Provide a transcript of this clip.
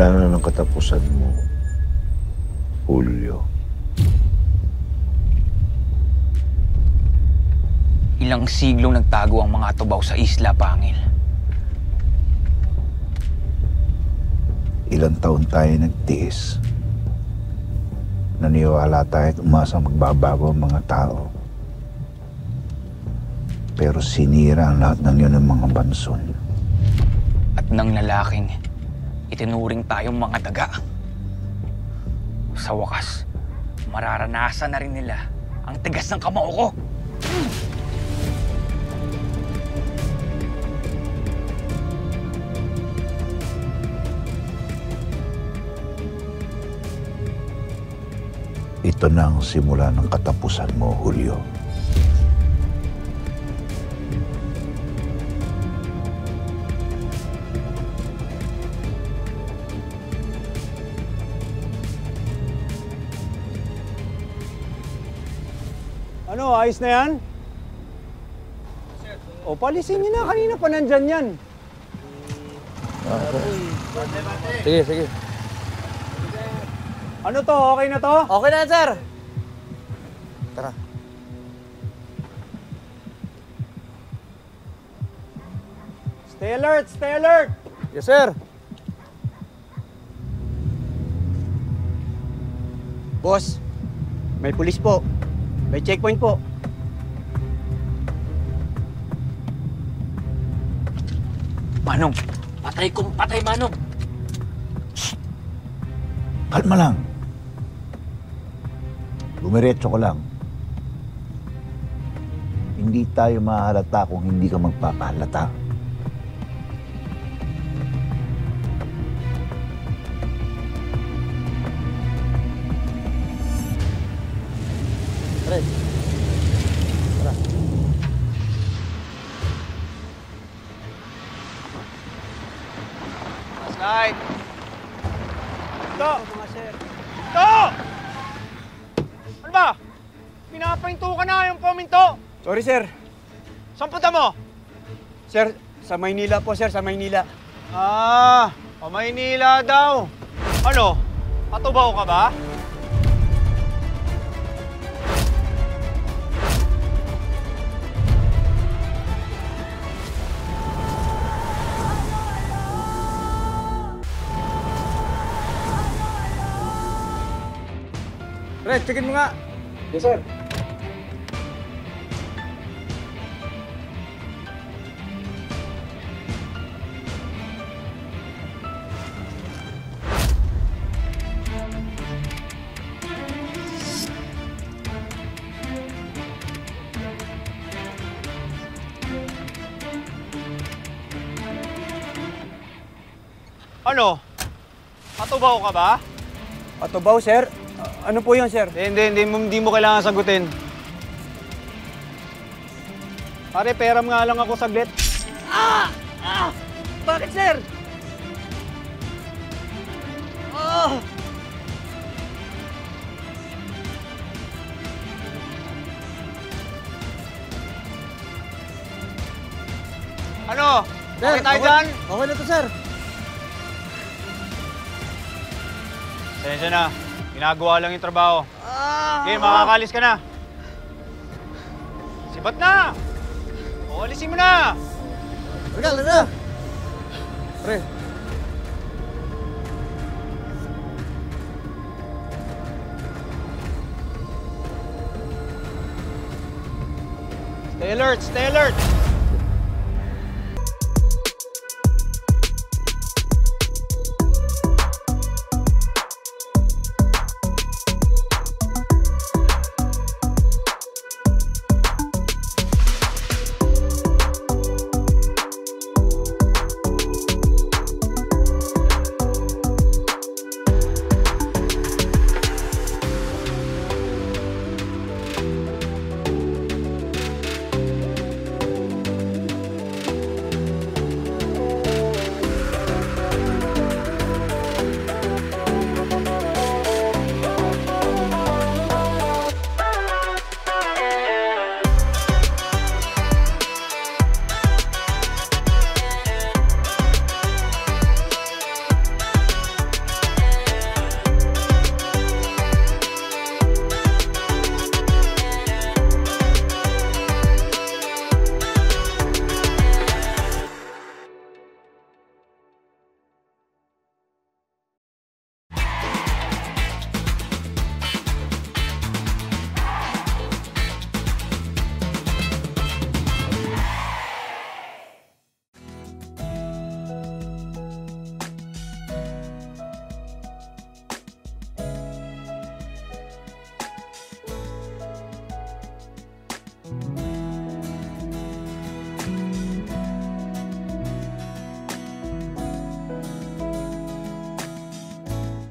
Simula na ng katapusan mo, Julio. Ilang siglong nagtago ang mga tubaw sa isla, Pangil. Ilang taon tayo nagtiis. Naniwala tayo at umasang magbabago ang mga tao. Pero sinira ang lahat ng yun ng mga bansol. At ng lalaking itinuring tayong mga daga. Sa wakas, mararanasan na rin nila ang tigas ng kamao ko. Ito na ang simula ng katapusan mo, Julio. Ano, ayos na yan? O, palisin niyo na. Kanina pa nandyan yan. Sige, sige. Ano to? Okay na to? Okay na, sir. Tara. Stay alert! Stay alert! Yes, sir. Boss, may pulis po. May checkpoint po. Manong, patay kong patay, Manong. Kalma lang. Bumiretso ko lang. Hindi tayo mahalata kung hindi ka magpapahalata. Tara. Tara. Slide! Ito! Mga sir. Ito! Ano ba? Pinapahinto ka na yung paminto. Sorry, sir. Saan punta mo? Sir, sa Maynila po, sir. Sa Maynila. Ah, sa Maynila daw. Ano? Patubaw ka ba? Red, checkin mo nga. Yes, sir. Ano? Patubaw ka ba? Patubaw, sir? Ano po yun, sir? Hindi mo kailangan sagutin. Pare, peram nga lang ako saglit. Bakit, sir? Ano? Sir, Okay tayo dyan? Okay na to, sir. Sensya na. Ginagawa lang yung trabaho. Okay, makakalis ka na. Sibat na! O, alisin mo na! Regal, na! Pre. Stay alert! Stay alert!